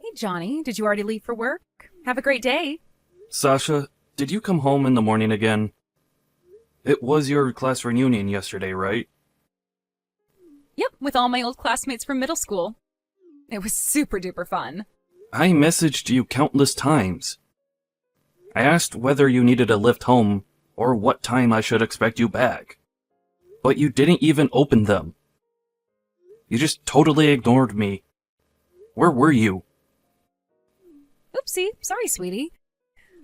Hey, Johnny, did you already leave for work? Have a great day. Sasha, did you come home in the morning again? It was your class reunion yesterday, right? Yep, with all my old classmates from middle school. It was super duper fun. I messaged you countless times. I asked whether you needed a lift home, or what time I should expect you back. But you didn't even open them. You just totally ignored me. Where were you? Oopsie, sorry, sweetie.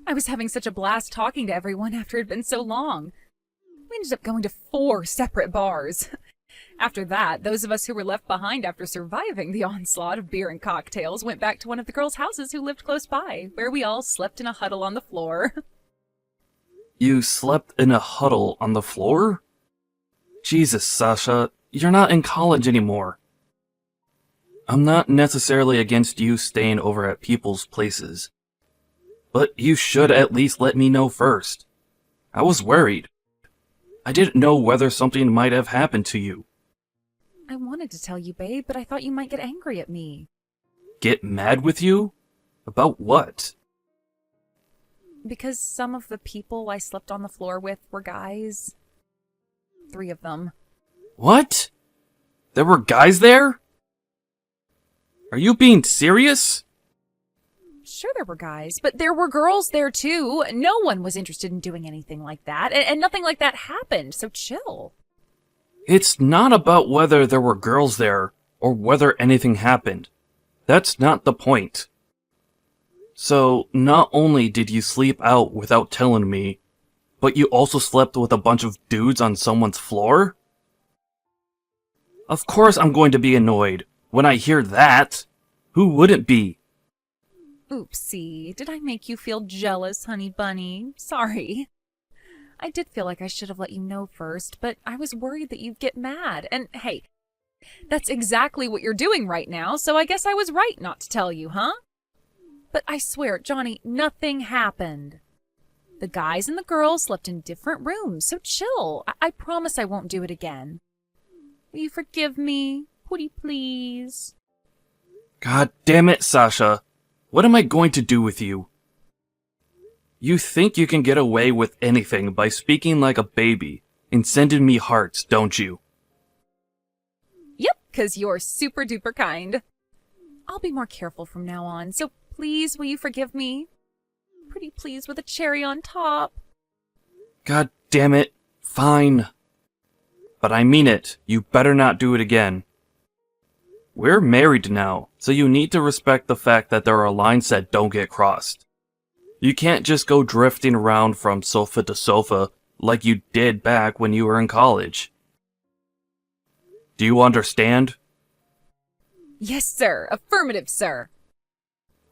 I was having such a blast talking to everyone after it had been so long. We ended up going to 4 separate bars. After that, those of us who were left behind after surviving the onslaught of beer and cocktails went back to one of the girls' houses who lived close by, where we all slept in a huddle on the floor. You slept in a huddle on the floor? Jesus, Sasha, you're not in college anymore. I'm not necessarily against you staying over at people's places, but you should at least let me know first. I was worried. I didn't know whether something might have happened to you. I wanted to tell you, babe, but I thought you might get angry at me. Get mad with you? About what? Because some of the people I slept on the floor with were guys. 3 of them. What? There were guys there? Are you being serious? Sure there were guys, but there were girls there too. No one was interested in doing anything like that, and nothing like that happened, so chill. It's not about whether there were girls there, or whether anything happened. That's not the point. So, not only did you sleep out without telling me, but you also slept with a bunch of dudes on someone's floor? Of course I'm going to be annoyed when I hear that. Who wouldn't be? Oopsie, did I make you feel jealous, honey bunny? Sorry. I did feel like I should have let you know first, but I was worried that you'd get mad. And hey, that's exactly what you're doing right now, so I guess I was right not to tell you, huh? But I swear, Johnny, nothing happened. The guys and the girls slept in different rooms, so chill. I promise I won't do it again. Will you forgive me? Would you please? God damn it, Sasha. What am I going to do with you? You think you can get away with anything by speaking like a baby and sending me hearts, don't you? Yep, 'cause you're super duper kind. I'll be more careful from now on, so please will you forgive me? Pretty please with a cherry on top. God damn it. Fine. But I mean it. You better not do it again. We're married now, so you need to respect the fact that there are lines that don't get crossed. You can't just go drifting around from sofa to sofa like you did back when you were in college. Do you understand? Yes, sir. Affirmative, sir.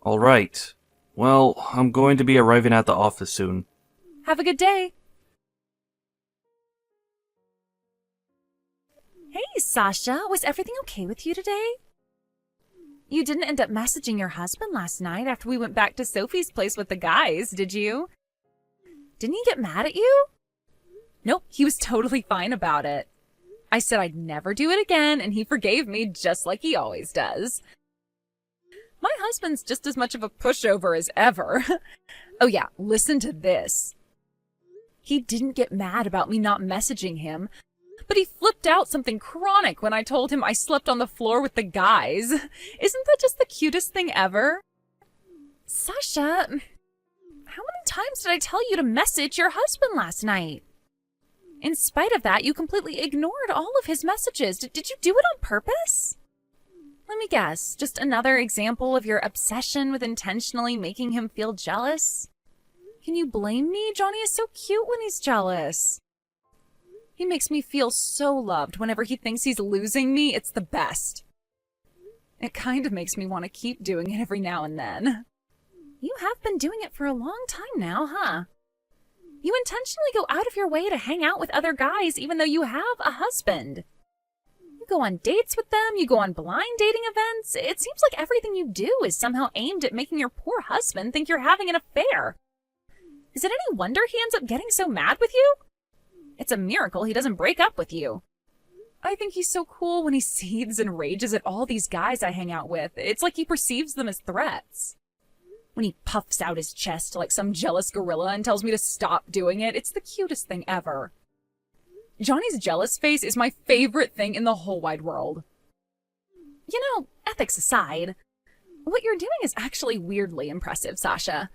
Alright. Well, I'm going to be arriving at the office soon. Have a good day. Hey, Sasha. Was everything okay with you today? You didn't end up messaging your husband last night after we went back to Sophie's place with the guys, did you? Didn't he get mad at you? Nope, he was totally fine about it. I said I'd never do it again, and he forgave me just like he always does. My husband's just as much of a pushover as ever. Oh yeah, listen to this. He didn't get mad about me not messaging him, but he flipped out something chronic when I told him I slept on the floor with the guys. Isn't that just the cutest thing ever? Sasha, how many times did I tell you to message your husband last night? In spite of that, you completely ignored all of his messages. Did you do it on purpose? Let me guess, just another example of your obsession with intentionally making him feel jealous? Can you blame me? Johnny is so cute when he's jealous. He makes me feel so loved whenever he thinks he's losing me. It's the best. It kind of makes me want to keep doing it every now and then. You have been doing it for a long time now, huh? You intentionally go out of your way to hang out with other guys even though you have a husband. You go on dates with them, you go on blind dating events. It seems like everything you do is somehow aimed at making your poor husband think you're having an affair. Is it any wonder he ends up getting so mad with you? It's a miracle he doesn't break up with you. I think he's so cool when he seethes and rages at all these guys I hang out with. It's like he perceives them as threats. When he puffs out his chest like some jealous gorilla and tells me to stop doing it, it's the cutest thing ever. Johnny's jealous face is my favorite thing in the whole wide world. You know, ethics aside, what you're doing is actually weirdly impressive, Sasha.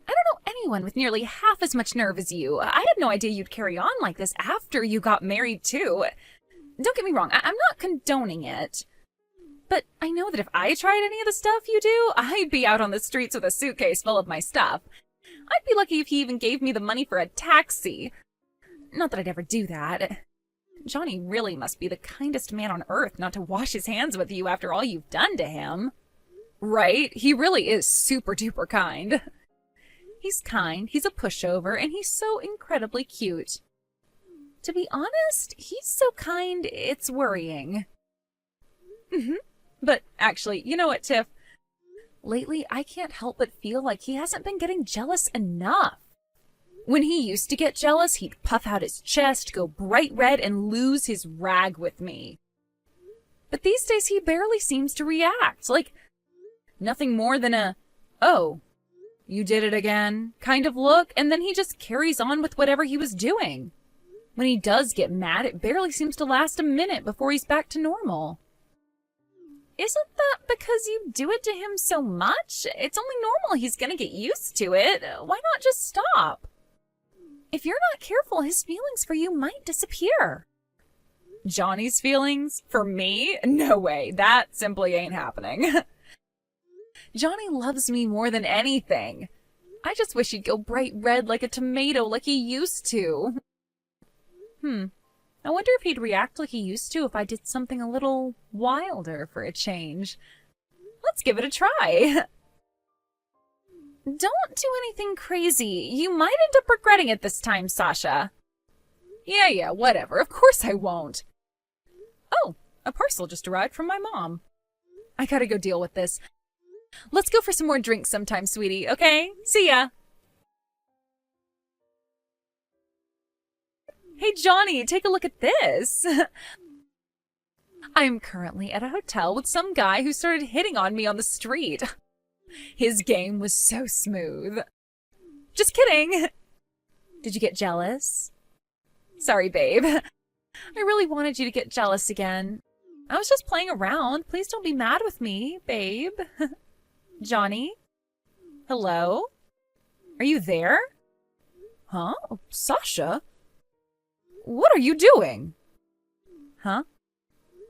I don't know anyone with nearly half as much nerve as you. I had no idea you'd carry on like this after you got married, too. Don't get me wrong, I'm not condoning it. But I know that if I tried any of the stuff you do, I'd be out on the streets with a suitcase full of my stuff. I'd be lucky if he even gave me the money for a taxi. Not that I'd ever do that. Johnny really must be the kindest man on earth not to wash his hands with you after all you've done to him. Right? He really is super duper kind. He's kind, he's a pushover, and he's so incredibly cute. To be honest, he's so kind, it's worrying. But actually, you know what, Tiff? Lately, I can't help but feel like he hasn't been getting jealous enough. When he used to get jealous, he'd puff out his chest, go bright red, and lose his rag with me. But these days, he barely seems to react. Like, nothing more than a, oh, you did it again kind of look, and then he just carries on with whatever he was doing. When he does get mad, it barely seems to last a minute before he's back to normal. Isn't that because you do it to him so much? It's only normal he's gonna get used to it. Why not just stop? If you're not careful, his feelings for you might disappear. Johnny's feelings? For me? No way. That simply ain't happening. Johnny loves me more than anything. I just wish he'd go bright red like a tomato like he used to. I wonder if he'd react like he used to if I did something a little wilder for a change. Let's give it a try. Don't do anything crazy. You might end up regretting it this time, Sasha. Yeah, whatever. Of course I won't. Oh, a parcel just arrived from my mom. I gotta go deal with this. Let's go for some more drinks sometime, sweetie, okay? See ya. Hey, Johnny, take a look at this. I'm currently at a hotel with some guy who started hitting on me on the street. His game was so smooth. Just kidding. Did you get jealous? Sorry, babe. I really wanted you to get jealous again. I was just playing around. Please don't be mad with me, babe. Johnny? Hello? Are you there? Huh? Sasha? What are you doing? Huh?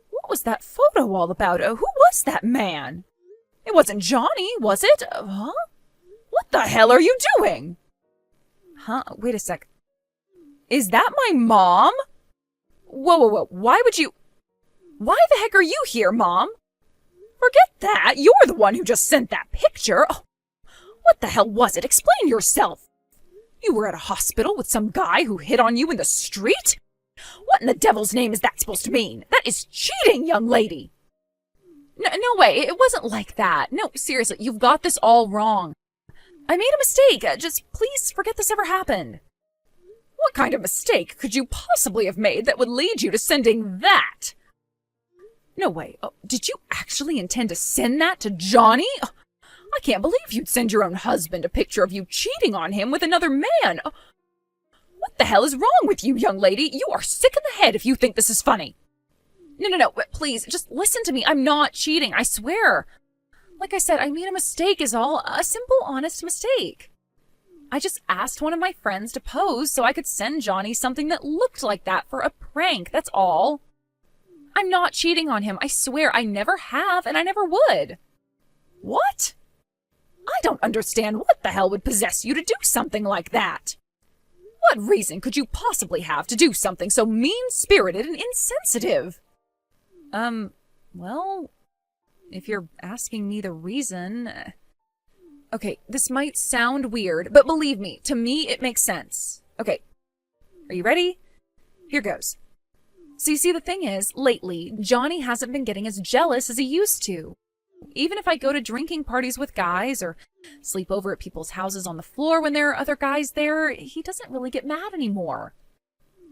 What was that photo all about? Who was that man? It wasn't Johnny, was it? Huh? What the hell are you doing? Huh? Wait a sec. Is that my mom? Whoa. Why the heck are you here, Mom? Forget that. You're the one who just sent that picture. Oh, what the hell was it? Explain yourself. You were at a hospital with some guy who hit on you in the street? What in the devil's name is that supposed to mean? That is cheating, young lady. No way. It wasn't like that. No, seriously, you've got this all wrong. I made a mistake. Just please forget this ever happened. What kind of mistake could you possibly have made that would lead you to sending that? No way. Oh, did you actually intend to send that to Johnny? Oh, I can't believe you'd send your own husband a picture of you cheating on him with another man. Oh, what the hell is wrong with you, young lady? You are sick in the head if you think this is funny. No, please, just listen to me. I'm not cheating, I swear. Like I said, I made a mistake is all. A simple, honest mistake. I just asked one of my friends to pose so I could send Johnny something that looked like that for a prank, that's all. I'm not cheating on him, I swear. I never have, and I never would. What? I don't understand what the hell would possess you to do something like that. What reason could you possibly have to do something so mean-spirited and insensitive? Well, if you're asking me the reason... Okay, this might sound weird, but believe me, to me it makes sense. Okay, are you ready? Here goes. So you see, the thing is, lately, Johnny hasn't been getting as jealous as he used to. Even if I go to drinking parties with guys or sleep over at people's houses on the floor when there are other guys there, he doesn't really get mad anymore.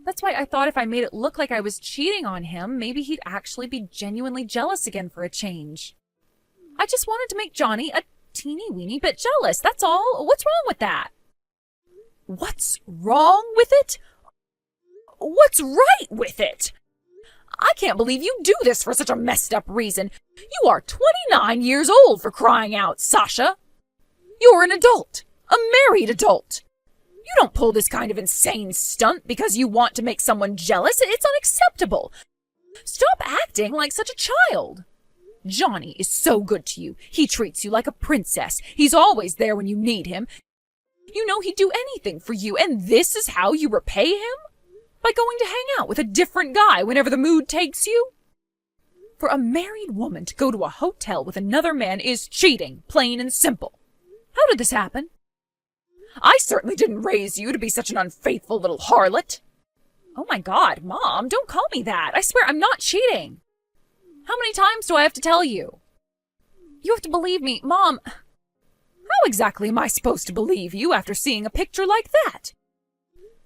That's why I thought if I made it look like I was cheating on him, maybe he'd actually be genuinely jealous again for a change. I just wanted to make Johnny a teeny weeny bit jealous, that's all. What's wrong with that? What's wrong with it? What's right with it? I can't believe you do this for such a messed up reason. You are 29 years old, for crying out, Sasha. You're an adult, a married adult. You don't pull this kind of insane stunt because you want to make someone jealous. It's unacceptable. Stop acting like such a child. Johnny is so good to you. He treats you like a princess. He's always there when you need him. You know he'd do anything for you, and this is how you repay him? By going to hang out with a different guy whenever the mood takes you? For a married woman to go to a hotel with another man is cheating, plain and simple. How did this happen? I certainly didn't raise you to be such an unfaithful little harlot. Oh my God, Mom, don't call me that. I swear I'm not cheating. How many times do I have to tell you? You have to believe me, Mom. How exactly am I supposed to believe you after seeing a picture like that?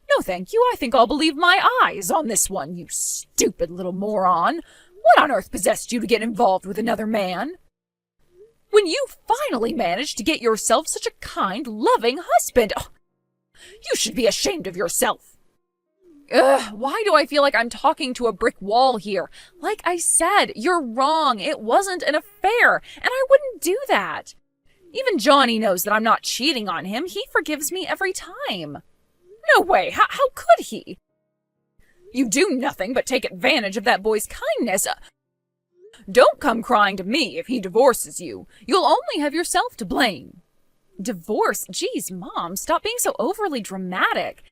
No, thank you. I think I'll believe my eyes on this one, you stupid little moron. What on earth possessed you to get involved with another man? When you finally managed to get yourself such a kind, loving husband, you should be ashamed of yourself. Why do I feel like I'm talking to a brick wall here? Like I said, you're wrong. It wasn't an affair, and I wouldn't do that. Even Johnny knows that I'm not cheating on him. He forgives me every time. No way. How could he? You do nothing but take advantage of that boy's kindness. Don't come crying to me if he divorces you. You'll only have yourself to blame. Divorce? Geez, Mom, stop being so overly dramatic.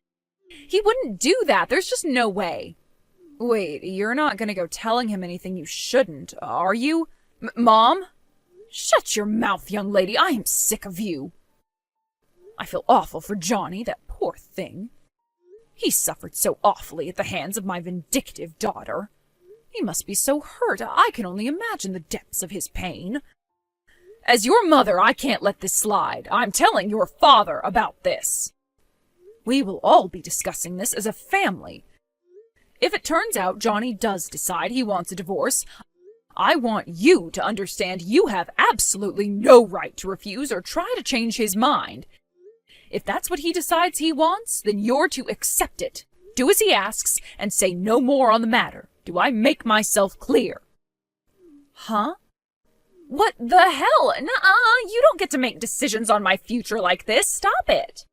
He wouldn't do that. There's just no way. Wait, you're not going to go telling him anything you shouldn't, are you? Mom? Shut your mouth, young lady. I am sick of you. I feel awful for Johnny, that poor thing. He suffered so awfully at the hands of my vindictive daughter. He must be so hurt. I can only imagine the depths of his pain. As your mother, I can't let this slide. I'm telling your father about this. We will all be discussing this as a family. If it turns out Johnny does decide he wants a divorce, I want you to understand you have absolutely no right to refuse or try to change his mind. If that's what he decides he wants, then you're to accept it. Do as he asks and say no more on the matter. Do I make myself clear? Huh? What the hell? Nuh-uh, you don't get to make decisions on my future like this. Stop it.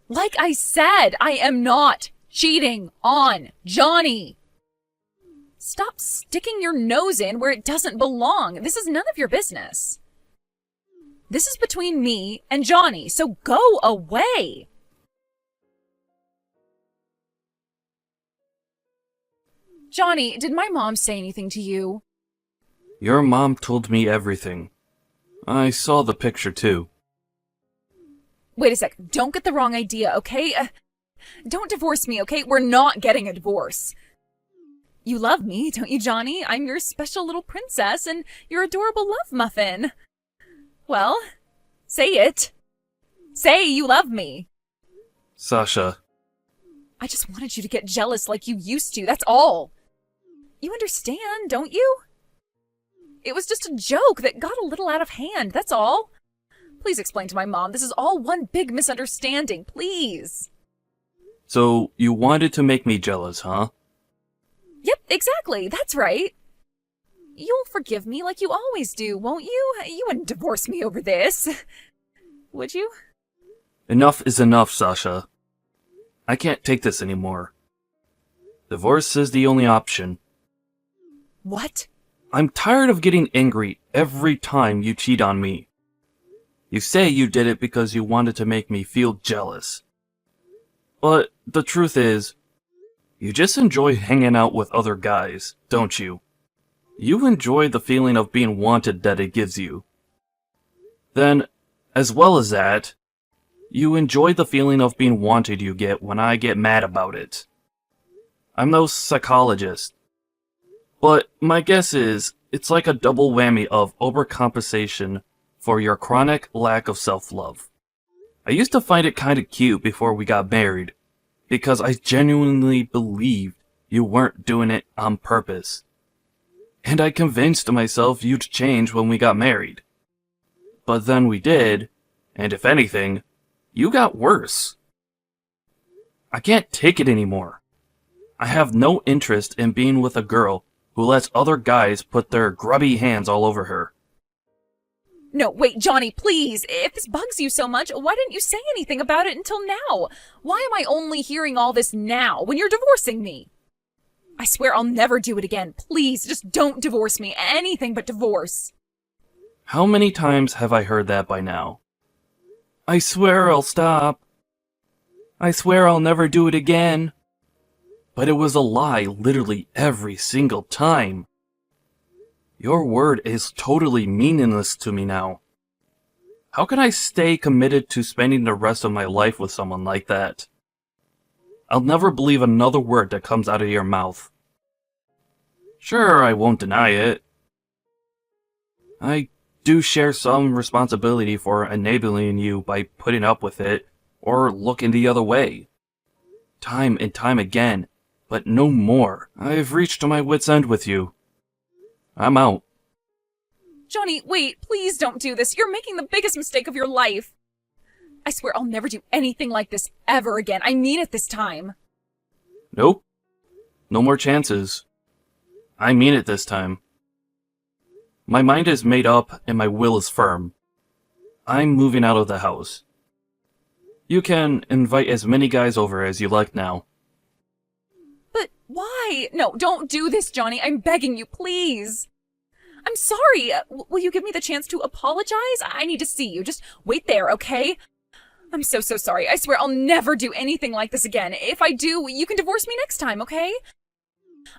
Like I said, I am not cheating on Johnny. Stop sticking your nose in where it doesn't belong. This is none of your business. This is between me and Johnny, so go away. Johnny, did my mom say anything to you? Your mom told me everything. I saw the picture too. Wait a sec, don't get the wrong idea, okay? Don't divorce me, okay? We're not getting a divorce. You love me, don't you, Johnny? I'm your special little princess and your adorable love muffin. Well, say it. Say you love me. Sasha. I just wanted you to get jealous like you used to, that's all. You understand, don't you? It was just a joke that got a little out of hand, that's all. Please explain to my mom, this is all one big misunderstanding, please. So, you wanted to make me jealous, huh? Yep, exactly, that's right. You'll forgive me like you always do, won't you? You wouldn't divorce me over this. Would you? Enough is enough, Sasha. I can't take this anymore. Divorce is the only option. What? I'm tired of getting angry every time you cheat on me. You say you did it because you wanted to make me feel jealous. But the truth is, you just enjoy hanging out with other guys, don't you? You enjoy the feeling of being wanted that it gives you. Then, as well as that, you enjoy the feeling of being wanted you get when I get mad about it. I'm no psychologist, but my guess is it's like a double whammy of overcompensation for your chronic lack of self-love. I used to find it kinda cute before we got married, because I genuinely believed you weren't doing it on purpose. And I convinced myself you'd change when we got married. But then we did, and if anything, you got worse. I can't take it anymore. I have no interest in being with a girl who lets other guys put their grubby hands all over her. No, wait, Johnny, please. If this bugs you so much, why didn't you say anything about it until now? Why am I only hearing all this now, when you're divorcing me? I swear I'll never do it again. Please, just don't divorce me. Anything but divorce. How many times have I heard that by now? I swear I'll stop. I swear I'll never do it again. But it was a lie literally every single time. Your word is totally meaningless to me now. How can I stay committed to spending the rest of my life with someone like that? I'll never believe another word that comes out of your mouth. Sure, I won't deny it. I do share some responsibility for enabling you by putting up with it or looking the other way. Time and time again, but no more. I've reached my wit's end with you. I'm out. Johnny, wait, please don't do this. You're making the biggest mistake of your life. I swear I'll never do anything like this ever again. I mean it this time. Nope. No more chances. I mean it this time. My mind is made up and my will is firm. I'm moving out of the house. You can invite as many guys over as you like now. But why? No, don't do this, Johnny. I'm begging you, please. I'm sorry. Will you give me the chance to apologize? I need to see you. Just wait there, okay? I'm so sorry. I swear I'll never do anything like this again. If I do, you can divorce me next time, okay?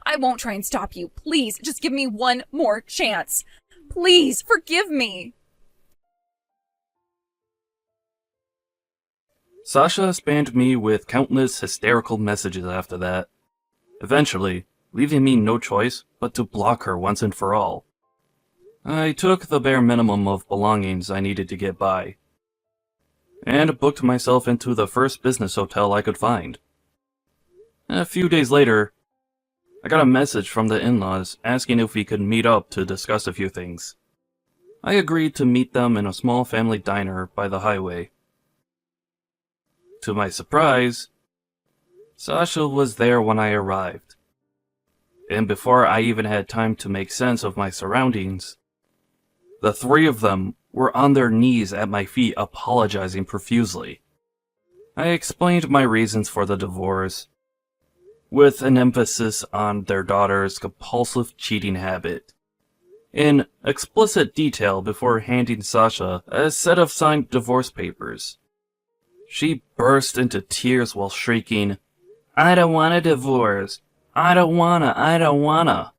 I won't try and stop you. Please, just give me one more chance. Please, forgive me. Sasha spammed me with countless hysterical messages after that, eventually leaving me no choice but to block her once and for all. I took the bare minimum of belongings I needed to get by, and booked myself into the first business hotel I could find. A few days later, I got a message from the in-laws asking if we could meet up to discuss a few things. I agreed to meet them in a small family diner by the highway. To my surprise, Sasha was there when I arrived. And before I even had time to make sense of my surroundings, the three of them were on their knees at my feet apologizing profusely. I explained my reasons for the divorce, with an emphasis on their daughter's compulsive cheating habit, in explicit detail before handing Sasha a set of signed divorce papers. She burst into tears while shrieking, "I don't want a divorce! I don't wanna!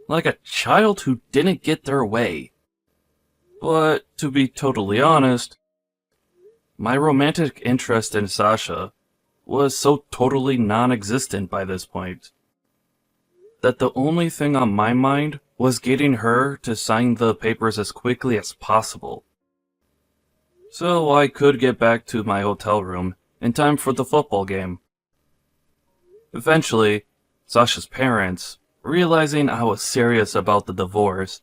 Like a child who didn't get their way. But, to be totally honest, my romantic interest in Sasha was so totally non-existent by this point, that the only thing on my mind was getting her to sign the papers as quickly as possible, so I could get back to my hotel room in time for the football game. Eventually, Sasha's parents, realizing I was serious about the divorce,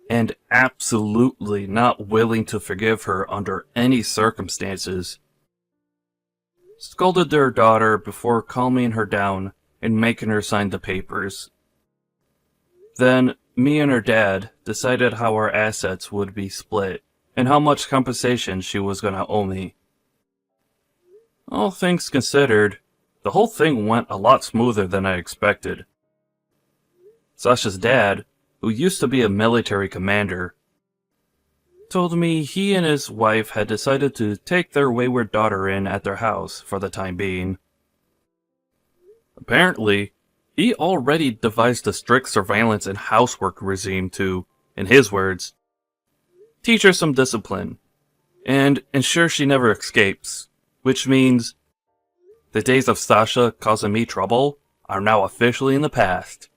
and absolutely not willing to forgive her under any circumstances, scolded their daughter before calming her down and making her sign the papers. Then, me and her dad decided how our assets would be split and how much compensation she was gonna owe me. All things considered, the whole thing went a lot smoother than I expected. Sasha's dad, who used to be a military commander, told me he and his wife had decided to take their wayward daughter in at their house for the time being. Apparently, he already devised a strict surveillance and housework regime to, in his words, teach her some discipline, and ensure she never escapes, which means the days of Sasha causing me trouble are now officially in the past.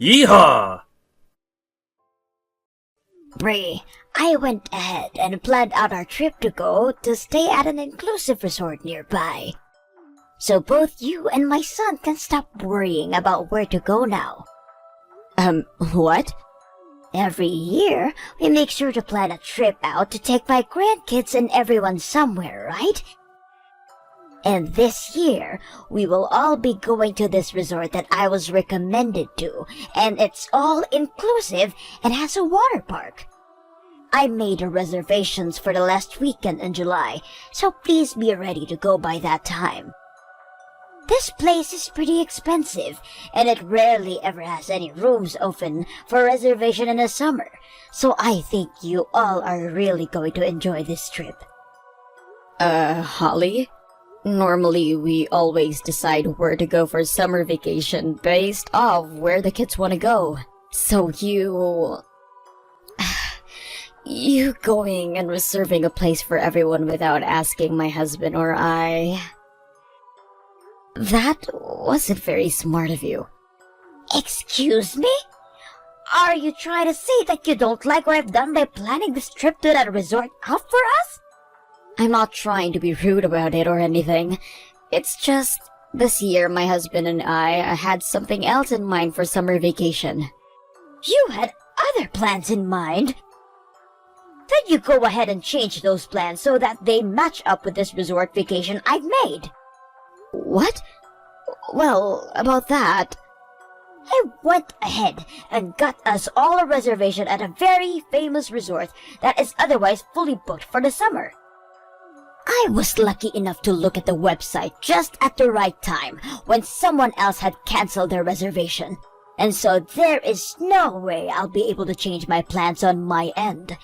Yeehaw! Bree, I went ahead and planned out our trip to go to stay at an inclusive resort nearby. So both you and my son can stop worrying about where to go now. What? Every year, we make sure to plan a trip out to take my grandkids and everyone somewhere, right? And this year, we will all be going to this resort that I was recommended to, and it's all inclusive and has a water park. I made reservations for the last weekend in July, so please be ready to go by that time. This place is pretty expensive, and it rarely ever has any rooms open for reservation in the summer, so I think you all are really going to enjoy this trip. Holly? Normally, we always decide where to go for summer vacation based off where the kids want to go. So you going and reserving a place for everyone without asking my husband or I... That wasn't very smart of you. Excuse me? Are you trying to say that you don't like what I've done by planning this trip to that resort out for us? I'm not trying to be rude about it or anything. It's just, this year my husband and I had something else in mind for summer vacation. You had other plans in mind? Then you go ahead and change those plans so that they match up with this resort vacation I've made. What? Well, about that... I went ahead and got us all a reservation at a very famous resort that is otherwise fully booked for the summer. I was lucky enough to look at the website just at the right time when someone else had canceled their reservation. And so there is no way I'll be able to change my plans on my end.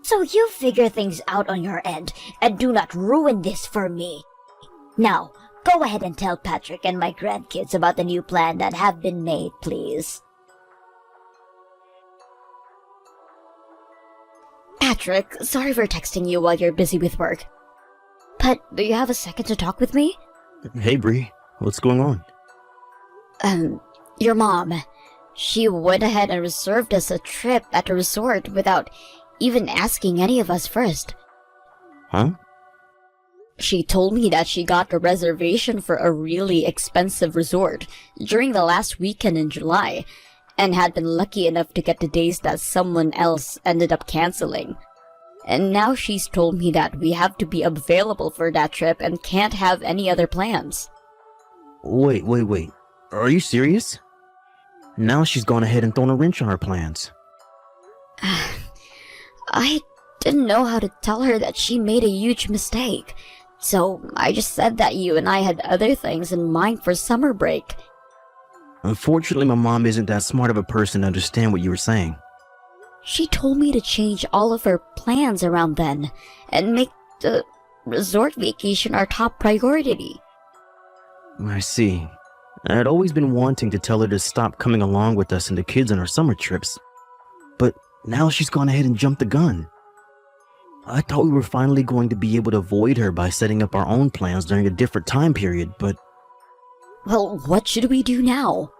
So you figure things out on your end and do not ruin this for me. Now, go ahead and tell Patrick and my grandkids about the new plan that have been made, please. Patrick, sorry for texting you while you're busy with work. But do you have a second to talk with me? Hey, Bree. What's going on? Your mom. She went ahead and reserved us a trip at the resort without even asking any of us first. Huh? She told me that she got a reservation for a really expensive resort during the last weekend in July, and had been lucky enough to get the days that someone else ended up canceling. And now she's told me that we have to be available for that trip and can't have any other plans. Wait. Are you serious? Now she's gone ahead and thrown a wrench on our plans. I didn't know how to tell her that she made a huge mistake. So I just said that you and I had other things in mind for summer break. Unfortunately, my mom isn't that smart of a person to understand what you were saying. She told me to change all of her plans around then and make the resort vacation our top priority. I see. I'd always been wanting to tell her to stop coming along with us and the kids on our summer trips. But now she's gone ahead and jumped the gun. I thought we were finally going to be able to avoid her by setting up our own plans during a different time period, but... Well, what should we do now?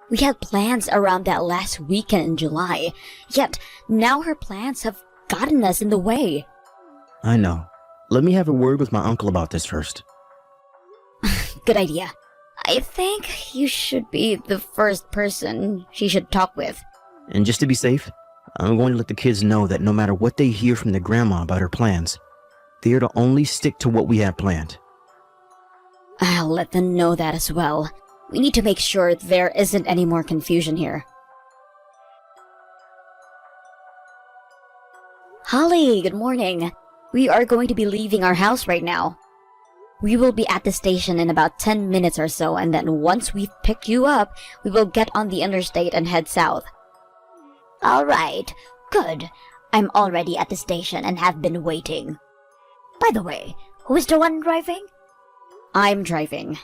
We had plans around that last weekend in July, yet now her plans have gotten us in the way. I know. Let me have a word with my uncle about this first. Good idea. I think you should be the first person she should talk with. And just to be safe, I'm going to let the kids know that no matter what they hear from their grandma about her plans, they are to only stick to what we have planned. I'll let them know that as well. We need to make sure there isn't any more confusion here. Holly, good morning. We are going to be leaving our house right now. We will be at the station in about 10 minutes or so, and then once we've picked you up, we will get on the interstate and head south. Alright, good. I'm already at the station and have been waiting. By the way, who is the one driving? I'm driving.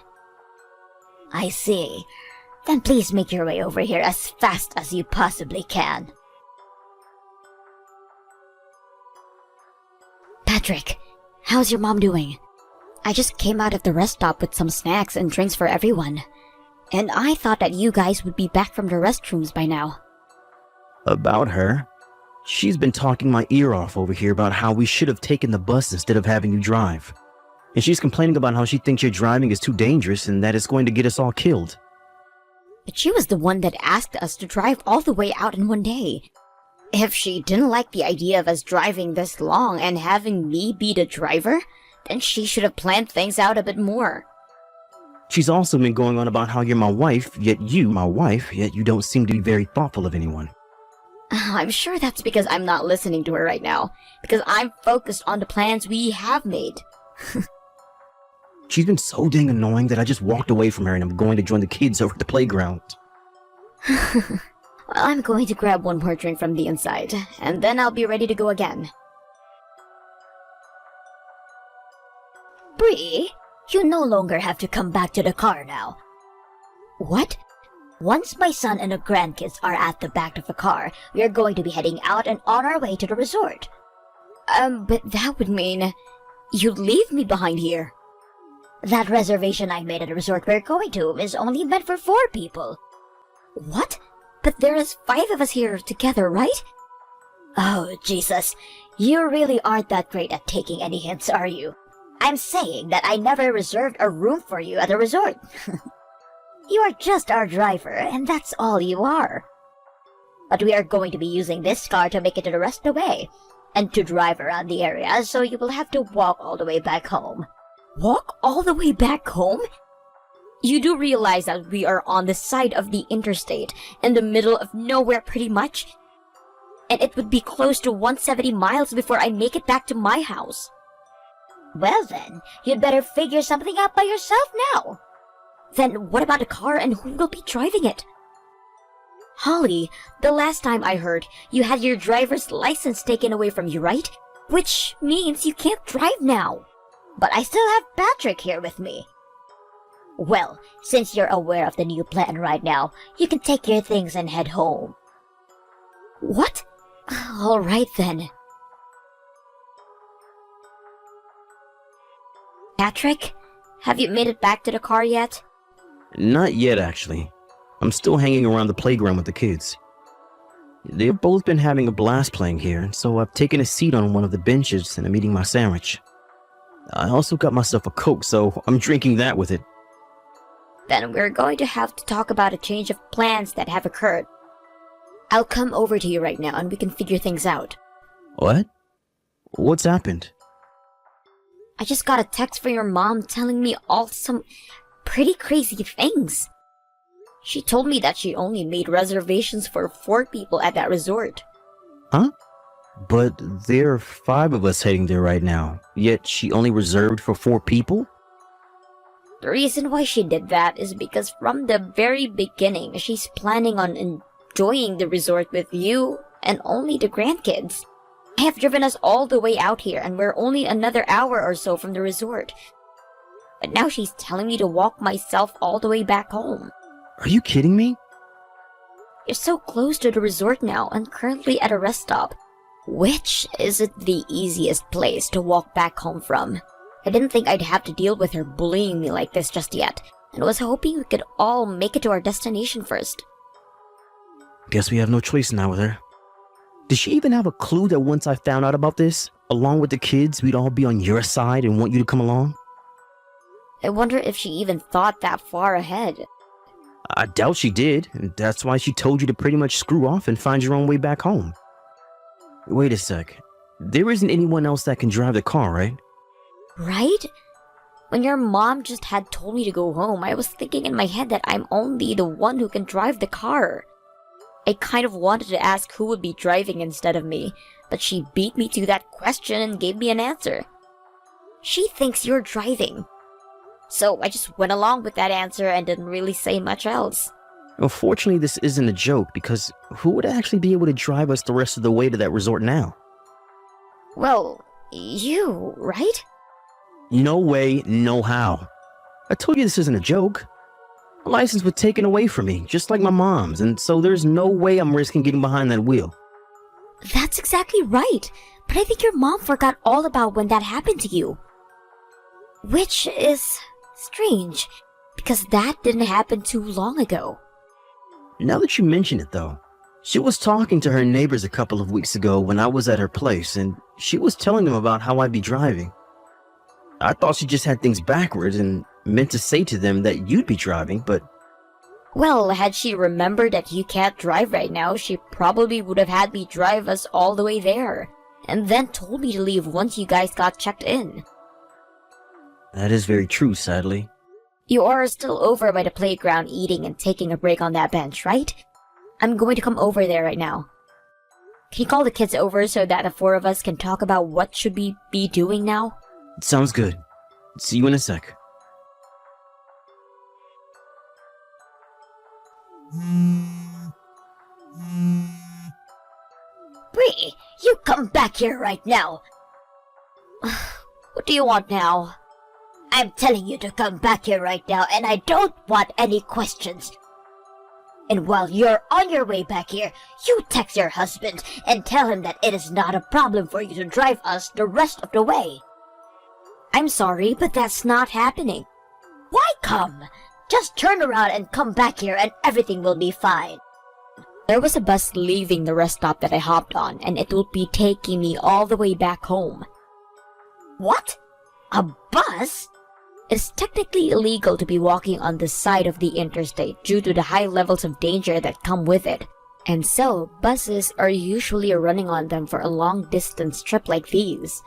I see. Then please make your way over here as fast as you possibly can. Patrick, how's your mom doing? I just came out of the rest stop with some snacks and drinks for everyone. And I thought that you guys would be back from the restrooms by now. About her? She's been talking my ear off over here about how we should have taken the bus instead of having you drive. And she's complaining about how she thinks your driving is too dangerous and that it's going to get us all killed. But she was the one that asked us to drive all the way out in one day. If she didn't like the idea of us driving this long and having me be the driver, then she should have planned things out a bit more. She's also been going on about how you're my wife, yet you don't seem to be very thoughtful of anyone. I'm sure that's because I'm not listening to her right now, because I'm focused on the plans we have made. She's been so dang annoying that I just walked away from her and I'm going to join the kids over at the playground. Well, I'm going to grab one more drink from the inside, and then I'll be ready to go again. Bree, you no longer have to come back to the car now. What? Once my son and the grandkids are at the back of the car, we are going to be heading out and on our way to the resort. But that would mean you'd leave me behind here. That reservation I made at the resort we're going to is only meant for 4 people. What? But there is 5 of us here together, right? Oh, Jesus. You really aren't that great at taking any hints, are you? I'm saying that I never reserved a room for you at the resort. You are just our driver, and that's all you are. But we are going to be using this car to make it the rest of the way, and to drive around the area, so you will have to walk all the way back home. Walk all the way back home? You do realize that we are on the side of the interstate, in the middle of nowhere pretty much? And it would be close to 170 miles before I make it back to my house. Well then, you'd better figure something out by yourself now. Then what about the car and who will be driving it? Holly, the last time I heard, you had your driver's license taken away from you, right? Which means you can't drive now. But I still have Patrick here with me. Well, since you're aware of the new plan right now, you can take your things and head home. What? All right then. Patrick, have you made it back to the car yet? Not yet, actually. I'm still hanging around the playground with the kids. They've both been having a blast playing here, so I've taken a seat on one of the benches and I'm eating my sandwich. I also got myself a Coke, so I'm drinking that with it. Then we're going to have to talk about a change of plans that have occurred. I'll come over to you right now and we can figure things out. What? What's happened? I just got a text from your mom telling me all some pretty crazy things. She told me that she only made reservations for 4 people at that resort. Huh? But there are 5 of us heading there right now, yet she only reserved for 4 people? The reason why she did that is because from the very beginning, she's planning on enjoying the resort with you and only the grandkids. I have driven us all the way out here and we're only another hour or so from the resort. But now she's telling me to walk myself all the way back home. Are you kidding me? You're so close to the resort now and currently at a rest stop, which isn't the easiest place to walk back home from. I didn't think I'd have to deal with her bullying me like this just yet, and was hoping we could all make it to our destination first. Guess we have no choice now with her. Did she even have a clue that once I found out about this, along with the kids, we'd all be on your side and want you to come along? I wonder if she even thought that far ahead. I doubt she did, and that's why she told you to pretty much screw off and find your own way back home. Wait a sec. There isn't anyone else that can drive the car, right? Right? When your mom just had told me to go home, I was thinking in my head that I'm only the one who can drive the car. I kind of wanted to ask who would be driving instead of me, but she beat me to that question and gave me an answer. She thinks you're driving. So I just went along with that answer and didn't really say much else. Unfortunately, this isn't a joke, because who would actually be able to drive us the rest of the way to that resort now? Well, you, right? No way, no how. I told you this isn't a joke. My license was taken away from me, just like my mom's, and so there's no way I'm risking getting behind that wheel. That's exactly right. But I think your mom forgot all about when that happened to you. Which is strange, because that didn't happen too long ago. Now that you mention it, though, she was talking to her neighbors a couple of weeks ago when I was at her place, and she was telling them about how I'd be driving. I thought she just had things backwards and meant to say to them that you'd be driving, but Well, had she remembered that you can't drive right now, she probably would have had me drive us all the way there, and then told me to leave once you guys got checked in. that is very true, sadly. You are still over by the playground eating and taking a break on that bench, right? I'm going to come over there right now. Can you call the kids over so that the four of us can talk about what should we be doing now? Sounds good. See you in a sec. Bree, you come back here right now. What do you want now? I'm telling you to come back here right now, and I don't want any questions. And while you're on your way back here, you text your husband and tell him that it is not a problem for you to drive us the rest of the way. I'm sorry, but that's not happening. Why come? Just turn around and come back here and everything will be fine. There was a bus leaving the rest stop that I hopped on, and it will be taking me all the way back home. What? A bus? It's technically illegal to be walking on the side of the interstate due to the high levels of danger that come with it. And so, buses are usually running on them for a long distance trip like these.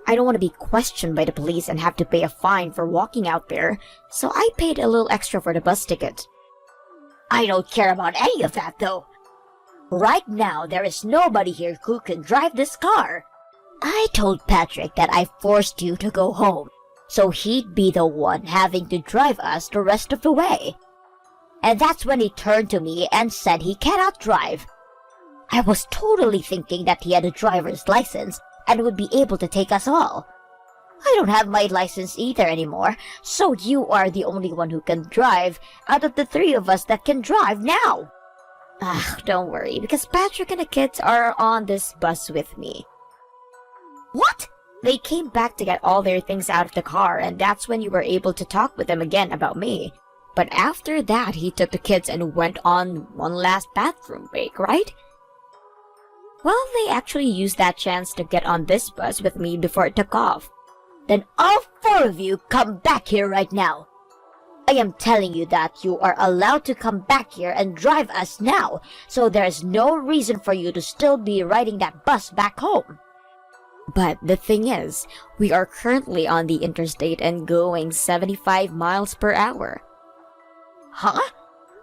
I don't want to be questioned by the police and have to pay a fine for walking out there, so I paid a little extra for the bus ticket. I don't care about any of that though. Right now, there is nobody here who can drive this car. I told Patrick that I forced you to go home, so he'd be the one having to drive us the rest of the way. And that's when he turned to me and said he cannot drive. I was totally thinking that he had a driver's license and would be able to take us all. I don't have my license either anymore, so you are the only one who can drive out of the three of us that can drive now. Don't worry, because Patrick and the kids are on this bus with me. What? They came back to get all their things out of the car, and that's when you were able to talk with them again about me. But after that, he took the kids and went on one last bathroom break, right? Well, they actually used that chance to get on this bus with me before it took off. Then all four of you come back here right now. I am telling you that you are allowed to come back here and drive us now, so there's no reason for you to still be riding that bus back home. But the thing is, we are currently on the interstate and going 75 miles per hour. Huh?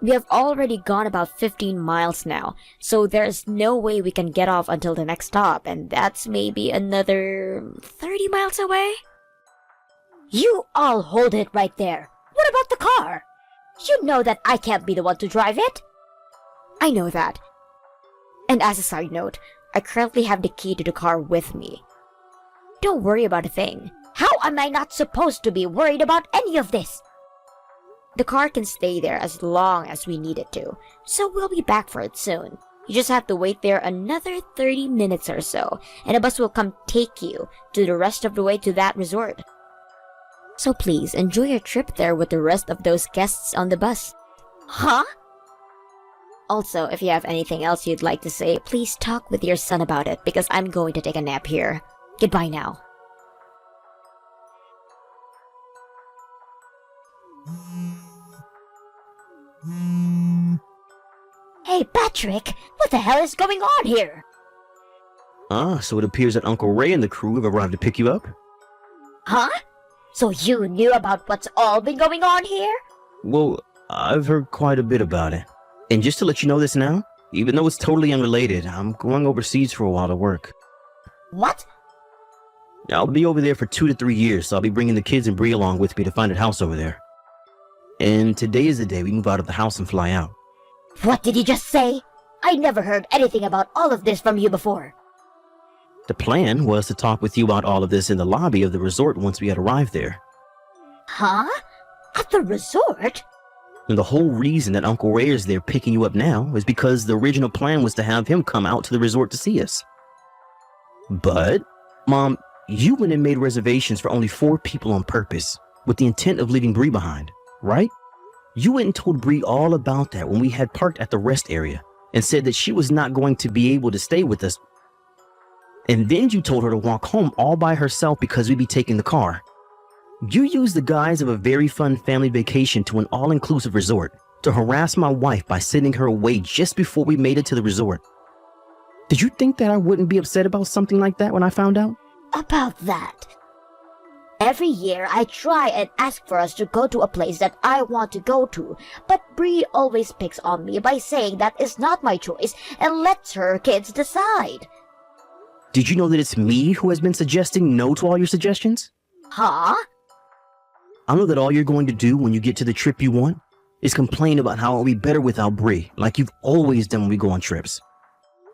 We have already gone about 15 miles now, so there's no way we can get off until the next stop, and that's maybe another 30 miles away? You all hold it right there. What about the car? You know that I can't be the one to drive it. I know that. And as a side note, I currently have the key to the car with me. Don't worry about a thing. How am I not supposed to be worried about any of this? The car can stay there as long as we need it to, so we'll be back for it soon. You just have to wait there another 30 minutes or so, and a bus will come take you to the rest of the way to that resort. So please, enjoy your trip there with the rest of those guests on the bus. Huh? Also, if you have anything else you'd like to say, please talk with your son about it, because I'm going to take a nap here. Goodbye now. Hey, Patrick, what the hell is going on here? So it appears that Uncle Ray and the crew have arrived to pick you up? Huh? So you knew about what's all been going on here? Well, I've heard quite a bit about it. And just to let you know this now, even though it's totally unrelated, I'm going overseas for a while to work. What? I'll be over there for 2 to 3 years, so I'll be bringing the kids and Bree along with me to find a house over there. And today is the day we move out of the house and fly out. What did you just say? I never heard anything about all of this from you before. The plan was to talk with you about all of this in the lobby of the resort once we had arrived there. Huh? At the resort? And the whole reason that Uncle Ray is there picking you up now is because the original plan was to have him come out to the resort to see us. But, Mom, you went and made reservations for only 4 people on purpose, with the intent of leaving Bree behind, right? You went and told Bree all about that when we had parked at the rest area, and said that she was not going to be able to stay with us. And then you told her to walk home all by herself because we'd be taking the car. You used the guise of a very fun family vacation to an all-inclusive resort to harass my wife by sending her away just before we made it to the resort. Did you think that I wouldn't be upset about something like that when I found out? About that. Every year I try and ask for us to go to a place that I want to go to, but Bree always picks on me by saying that is not my choice and lets her kids decide. Did you know that it's me who has been suggesting no to all your suggestions? Huh? I know that all you're going to do when you get to the trip you want is complain about how it'll be better without Bree, like you've always done when we go on trips.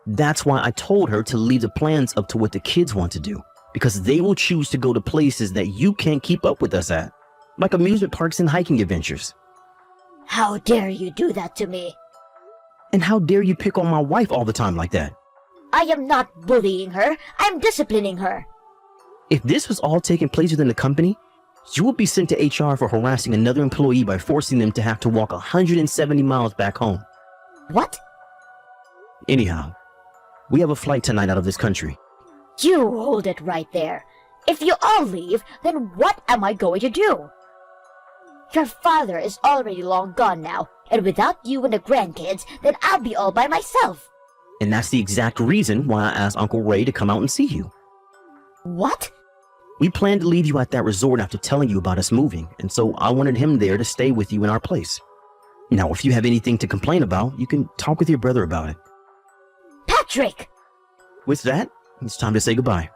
That's why I told her to leave the plans up to what the kids want to do, because they will choose to go to places that you can't keep up with us at, like amusement parks and hiking adventures. How dare you do that to me? And how dare you pick on my wife all the time like that? I am not bullying her, I'm disciplining her. If this was all taking place within the company, you will be sent to HR for harassing another employee by forcing them to have to walk 170 miles back home. What? Anyhow, we have a flight tonight out of this country. You hold it right there. If you all leave, then what am I going to do? Your father is already long gone now, and without you and the grandkids, then I'll be all by myself. And that's the exact reason why I asked Uncle Ray to come out and see you. What? We planned to leave you at that resort after telling you about us moving, and so I wanted him there to stay with you in our place. Now, if you have anything to complain about, you can talk with your brother about it. Patrick! With that, it's time to say goodbye.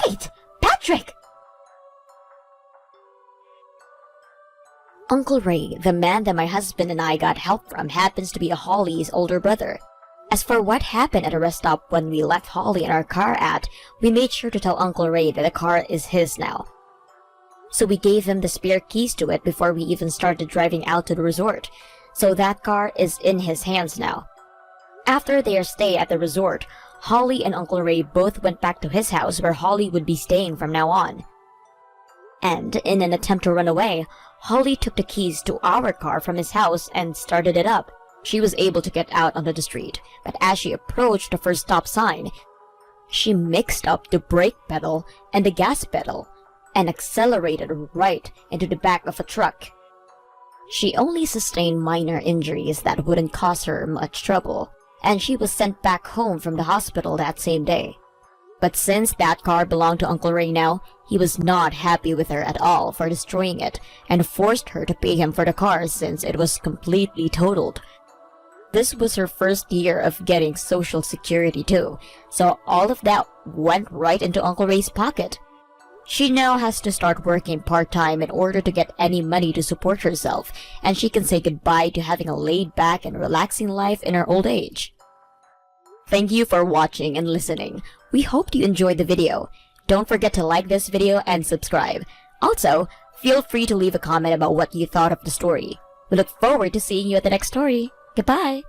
Wait! Patrick! Uncle Ray, the man that my husband and I got help from, happens to be Holly's older brother. As for what happened at a rest stop when we left Holly in our car at, we made sure to tell Uncle Ray that the car is his now. So we gave him the spare keys to it before we even started driving out to the resort, so that car is in his hands now. After their stay at the resort, Holly and Uncle Ray both went back to his house where Holly would be staying from now on. And in an attempt to run away, Holly took the keys to our car from his house and started it up. She was able to get out onto the street, but as she approached the first stop sign, she mixed up the brake pedal and the gas pedal and accelerated right into the back of a truck. She only sustained minor injuries that wouldn't cause her much trouble, and she was sent back home from the hospital that same day. But since that car belonged to Uncle Ray now, he was not happy with her at all for destroying it and forced her to pay him for the car since it was completely totaled. This was her first year of getting Social Security too, so all of that went right into Uncle Ray's pocket. She now has to start working part-time in order to get any money to support herself, and she can say goodbye to having a laid-back and relaxing life in her old age. Thank you for watching and listening. We hope you enjoyed the video. Don't forget to like this video and subscribe. Also, feel free to leave a comment about what you thought of the story. We look forward to seeing you at the next story. Goodbye!